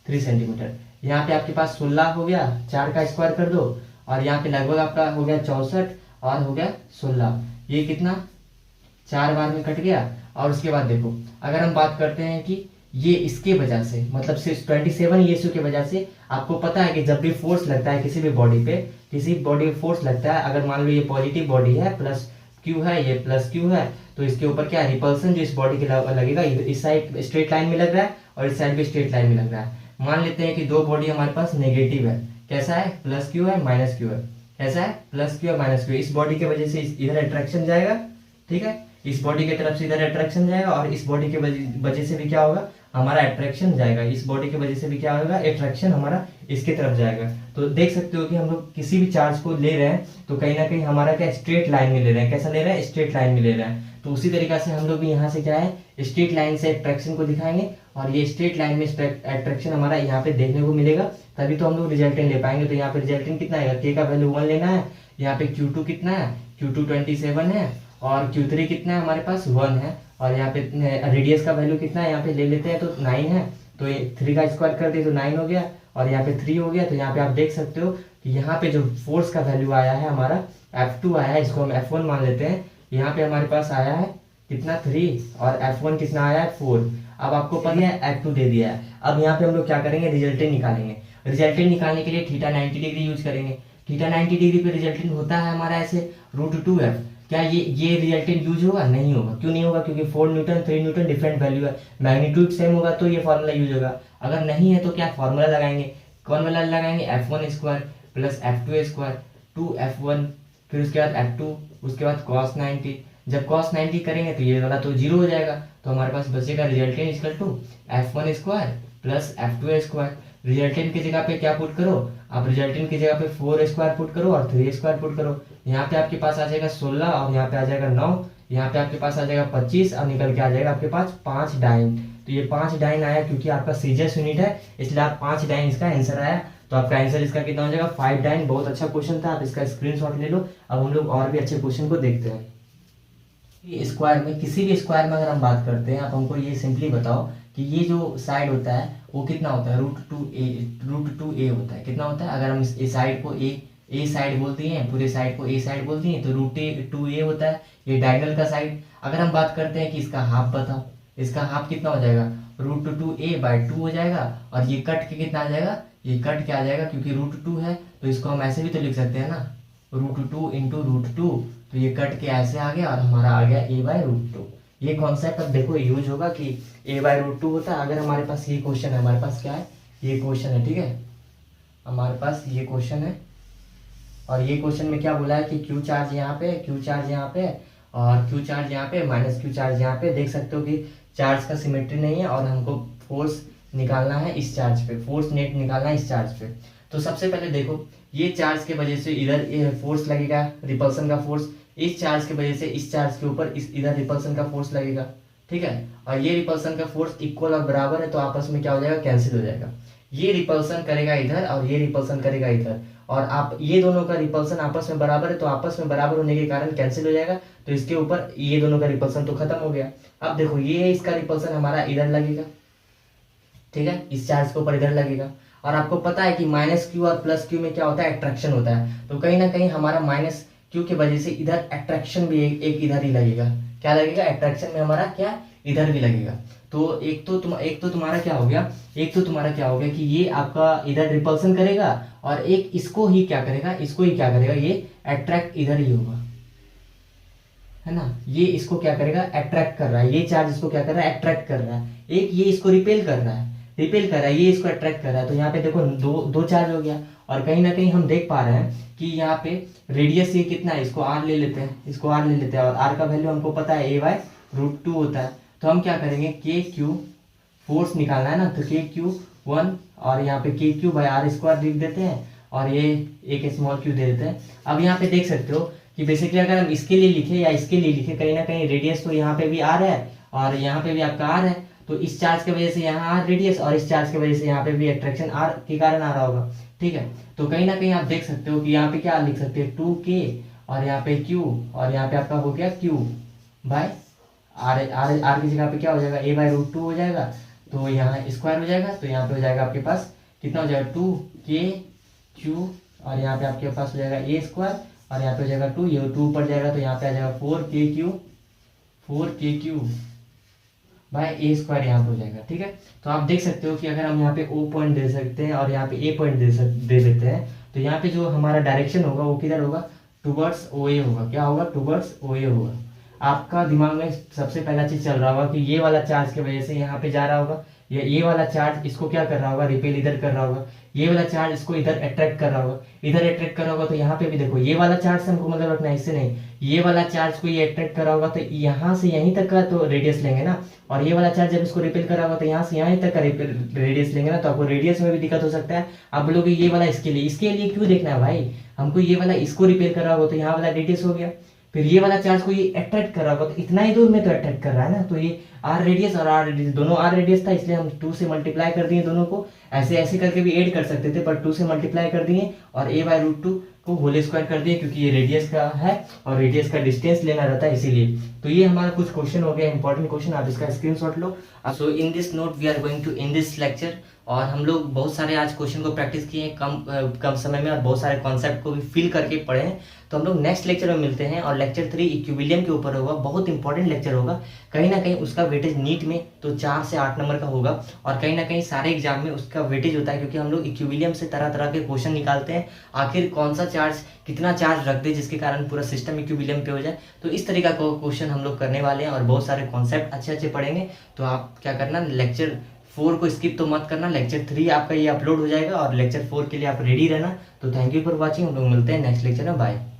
3 सेंटीमीटर। यहाँ पे आपके पास 16 हो गया, 4 का स्क्वायर कर दो, और यहाँ पे लगभग आपका हो गया 64 और हो गया 16, ये कितना 4 बार में कट गया। और उसके बाद देखो अगर हम बात करते हैं कि ये इसके वजह से, मतलब सिर्फ 27 ईएसयू की वजह से, आपको पता है कि जब भी फोर्स लगता है किसी भी बॉडी पे, किसी बॉडी पे फोर्स लगता है, अगर मान लो ये पॉजिटिव बॉडी है प्लस क्यू है, ये प्लस क्यू है, तो इसके ऊपर क्या रिपल्सन जो इस बॉडी के लगेगा, इस साइड स्ट्रेट लाइन में लग रहा है और इस साइड भी स्ट्रेट लाइन में लग रहा है। मान लेते हैं कि दो बॉडी हमारे पास नेगेटिव है, कैसा है प्लस क्यू है माइनस क्यू है, कैसा है प्लस क्यू है माइनस क्यू। इस बॉडी की वजह से इधर अट्रैक्शन जाएगा, ठीक है, इस बॉडी की तरफ से इधर अट्रैक्शन जाएगा, और इस बॉडी की वजह से भी क्या होगा हमारा अट्रैक्शन जाएगा, इस बॉडी की वजह से भी क्या होगा अट्रैक्शन हमारा इसके तरफ जाएगा। तो देख सकते हो कि हम लोग किसी भी चार्ज को ले रहे हैं तो कहीं ना कहीं हमारा क्या स्ट्रेट लाइन में ले रहे हैं, कैसा ले रहे हैं स्ट्रेट लाइन में ले रहे हैं। तो उसी तरीका से हम लोग भी यहाँ से क्या है स्ट्रेट लाइन से अट्रैक्शन को दिखाएंगे, और ये स्ट्रेट लाइन में अट्रैक्शन हमारा यहाँ पे देखने को मिलेगा, तभी तो हम लोग रिजल्टेंट ले पाएंगे। तो यहाँ पे रिजल्टेंट कितना है, के का वैल्यू 1 लेना है, यहाँ पे Q2 कितना है, Q2 27 है, और Q3 कितना है हमारे पास 1 है, और यहाँ पे रेडियस का वैल्यू कितना है यहाँ पे ले लेते हैं तो 9 है, तो 3 का स्क्वायर कर दिए तो 9 हो गया, और यहाँ पे 3 हो गया। तो यहाँ पे आप देख सकते हो कि यहाँ पे जो फोर्स का वैल्यू आया है हमारा F2 आया है, इसको हम F1 मान लेते हैं। यहाँ पे हमारे पास आया है कितना 3, और F1 कितना आया है 4। अब आपको पता है F2 दे दिया है। अब यहाँ पे हम लोग क्या करेंगे रिजल्टेंट निकालेंगे। रिजल्टेंट निकालने के लिए थीटा 90 डिग्री यूज करेंगे। थीटा 90 डिग्री पे रिजल्टेंट होता है हमारा ऐसे √2f। क्या ये रिजल्टेंट यूज होगा, नहीं होगा। क्यों नहीं होगा, क्योंकि 4 न्यूटन 3 न्यूटन डिफरेंट वैल्यू है, मैग्नीट्यूड सेम होगा तो ये फॉर्मूला यूज होगा। अगर नहीं है तो क्या फॉर्मूला लगाएंगे, कौन वाला लगाएंगे F1 square plus F2 square 2F1, फिर उसके बाद F2, उसके बाद cos 90। जब cos 90 करेंगे तो ये वाला तो 0 हो जाएगा, तो हमारे पास बचेगा resultant equal to F1 square plus F2 square. Resultant की जगह पे क्या पुट करो आप, रिजल्टेंट की जगह पे 4 स्क्वायर पुट करो और 3 स्क्वायर पुट करो। यहाँ पे आपके पास आ जाएगा 16, और यहाँ पे आ जाएगा 9, यहाँ पे आपके पास आ जाएगा 25, और निकल के आ जाएगा आपके पास 5 डाइन। तो ये 5 डाइन आया क्योंकि आपका सीजीएस यूनिट है, इसलिए आप 5 डाइन इसका आंसर आया। तो आपका आंसर इसका कितना हो जाएगा 5 डाइन। बहुत अच्छा क्वेश्चन था, आप इसका स्क्रीनशॉट ले लो। अब हम लोग और भी अच्छे क्वेश्चन को देखते हैं। स्क्वायर में, किसी भी स्क्वायर में अगर हम बात करते हैं, आप हमको ये सिंपली बताओ कि ये जो साइड होता है वो कितना होता है, √2a होता है। कितना होता है, अगर हम इस साइड को a ए साइड बोलती हैं, पूरे साइड को ए साइड बोलती हैं, तो √2a होता है ये डायगोनल का साइड। अगर हम बात करते हैं कि इसका हाफ बताओ, इसका हाफ कितना हो जाएगा, √2a/2 हो जाएगा। और ये कट के कितना आ जाएगा, ये कट के आ जाएगा क्योंकि √2 है तो इसको हम ऐसे भी तो लिख सकते हैं ना, √2 इंटू √2, तो ये कट के ऐसे आ गया और हमारा आ गया a/√2। ये कॉन्सेप्ट अब देखो यूज होगा कि a/√2 होता है। अगर हमारे पास ये क्वेश्चन है, हमारे पास क्या है, ये क्वेश्चन है, ठीक है, हमारे पास ये क्वेश्चन है और ये क्वेश्चन में क्या बोला है कि क्यू चार्ज यहाँ पे, क्यू चार्ज यहाँ पे और क्यू चार्ज यहाँ पे, माइनस क्यू चार्ज यहाँ पे। देख सकते हो कि चार्ज का सिमेट्री नहीं है और हमको फोर्स निकालना है इस चार्ज पे, फोर्स नेट निकालना है इस चार्ज पे। तो सबसे पहले देखो ये चार्ज के वजह से इधर ये फोर्स लगेगा, रिपल्सन का फोर्स, इस चार्ज के वजह से इस चार्ज के ऊपर इस इधर रिपल्सन का फोर्स लगेगा, ठीक है। और ये रिपल्सन का फोर्स इक्वल और बराबर है तो आपस में क्या हो जाएगा, कैंसिल हो जाएगा। ये रिपल्सन करेगा इधर और ये रिपल्सन करेगा इधर, और आप ये दोनों का रिपल्सन आपस में बराबर है तो आपस में बराबर होने के कारण कैंसिल हो जाएगा। तो इसके ऊपर ये दोनों का रिपल्सन तो खत्म हो गया। अब देखो ये इसका रिपल्सन हमारा इधर लगेगा, ठीक है, इस चार्ज के ऊपर इधर लगेगा। और आपको पता है कि माइनस क्यू और प्लस क्यू में क्या होता है, अट्रैक्शन होता है। तो कहीं ना कहीं हमारा माइनस क्यू की वजह से इधर अट्रैक्शन भी एक इधर ही लगेगा। क्या लगेगा, अट्रैक्शन में हमारा क्या इधर भी लगेगा। तो एक तो तुम्हारा क्या हो गया, एक तो तुम्हारा क्या हो गया कि ये आपका इधर रिपल्सन करेगा और एक इसको ही क्या करेगा, इसको ही क्या करेगा, ये अट्रैक्ट इधर ही होगा, है ना। ये इसको क्या करेगा, अट्रैक्ट कर रहा है, ये चार्ज इसको क्या कर रहा है, अट्रैक्ट कर रहा है। एक ये इसको रिपेल कर रहा है, रिपेल कर रहा है, ये इसको अट्रैक्ट कर रहा है। तो यहाँ पे देखो दो चार्ज हो गया। और कहीं ना कहीं हम देख पा रहे हैं कि यहाँ पे रेडियस ये कितना है, इसको r ले लेते हैं, इसको r ले लेते हैं। और r का वैल्यू हमको पता है a/√2 होता है। तो हम क्या करेंगे, KQ फोर्स निकालना है ना, तो KQ1 और यहाँ पे KQ/r² लिख देते हैं और ये एक स्मॉल q दे देते हैं। अब यहाँ पे देख सकते हो कि बेसिकली अगर हम इसके लिए लिखे या इसके लिए लिखे, कहीं ना कहीं रेडियस तो यहाँ पे भी r है और यहाँ पे भी आपका r है। तो इस चार्ज की वजह से यहाँ r रेडियस और इस चार्ज की वजह से यहाँ पे भी अट्रैक्शन r के कारण आ रहा होगा, ठीक है। तो कहीं ना कहीं आप देख सकते हो कि यहाँ पे क्या लिख सकते हैं, 2k और यहाँ पे q और यहाँ पे आपका हो गया q/r। r की जगह पे क्या हो जाएगा, a/√2 हो जाएगा। तो यहाँ स्क्वायर हो जाएगा, तो यहाँ पे हो जाएगा आपके पास कितना हो जाएगा, 2kq और यहाँ पे आपके पास हो जाएगा a² और यहाँ पे हो जाएगा 2, ये 2 ऊपर जाएगा तो यहाँ पे आ जाएगा 4kq बाय a² यहाँ पे हो जाएगा, ठीक है। तो आप देख सकते हो कि अगर हम यहाँ पे O पॉइंट दे सकते हैं और यहाँ पे A पॉइंट दे देते हैं तो यहाँ पे जो हमारा डायरेक्शन होगा वो किधर होगा, टुवर्ड्स OA होगा। क्या होगा, टुवर्ड्स OA होगा। आपका दिमाग में सबसे पहला चीज चल रहा होगा कि ये वाला चार्ज की वजह से यहाँ पे जा रहा होगा, या ये वाला चार्ज इसको क्या कर रहा होगा, रिपेल इधर कर रहा होगा, ये वाला चार्ज इसको इधर अट्रैक्ट कर रहा होगा, इधर अट्रैक्ट कर रहा होगा। तो यहाँ पे भी देखो ये वाला चार्ज से हमको मतलब रखना है, इससे नहीं, ये वाला चार्ज को ये अट्रैक्ट कर रहा होगा तो यहाँ से यहीं तक का तो रेडियस लेंगे ना, और ये वाला चार्ज जब इसको रिपेल कर रहा होगा तो यहाँ से यहीं तक का रेडियस लेंगे ना। तो आपको रेडियस में भी दिक्कत हो सकता है। आप बोलोगे ये वाला इसके लिए क्यों देखना है भाई, हमको ये वाला इसको रिपेल कर रहा होगा तो यहाँ वाला रेडियस हो गया, फिर ये वाला चार्ज को ये अट्रैक्ट कर रहा होगा तो इतना ही दूर में तो अट्रैक्ट कर रहा है ना। तो ये r रेडियस और r रेडियस दोनों r रेडियस था, इसलिए हम 2 से मल्टीप्लाई कर दिए दोनों को। ऐसे ऐसे करके भी ऐड कर सकते थे पर 2 से मल्टीप्लाई कर दिए और a/√2 को होल स्क्वायर कर दिए क्योंकि ये रेडियस का है और रेडियस का डिस्टेंस लेना रहता है इसीलिए। तो ये हमारा कुछ क्वेश्चन हो गया, इंपॉर्टेंट क्वेश्चन, आप इसका स्क्रीनशॉट लो। So in this note we are going to in this lecture. और हम लोग बहुत सारे आज क्वेश्चन को प्रैक्टिस किए हैं कम समय में और बहुत सारे कॉन्सेप्ट को भी फिल करके पढ़े हैं। तो हम लोग नेक्स्ट लेक्चर में मिलते हैं और लेक्चर 3 इक्विलिब्रियम के ऊपर होगा। बहुत इंपॉर्टेंट लेक्चर होगा, कहीं ना कहीं उसका वेटेज नीट में तो 4 से 8 नंबर का होगा और कहीं ना कहीं सारे एग्जाम में उसका वेटेज होता है क्योंकि हम लोग इक्विलिब्रियम से तरह तरह के क्वेश्चन निकालते हैं। आखिर कौन सा चार्ज कितना चार्ज रख दे जिसके कारण पूरा सिस्टम इक्विलिब्रियम पे हो जाए। तो इस तरीका का क्वेश्चन हम लोग करने वाले हैं और बहुत सारे कॉन्सेप्ट अच्छे अच्छे पढ़ेंगे। तो आप क्या करना, लेक्चर 4 को स्किप तो मत करना, लेक्चर 3 आपका ये अपलोड हो जाएगा और लेक्चर 4 के लिए आप रेडी रहना। तो थैंक यू फॉर वॉचिंग, हम लोग मिलते हैं नेक्स्ट लेक्चर में, बाय।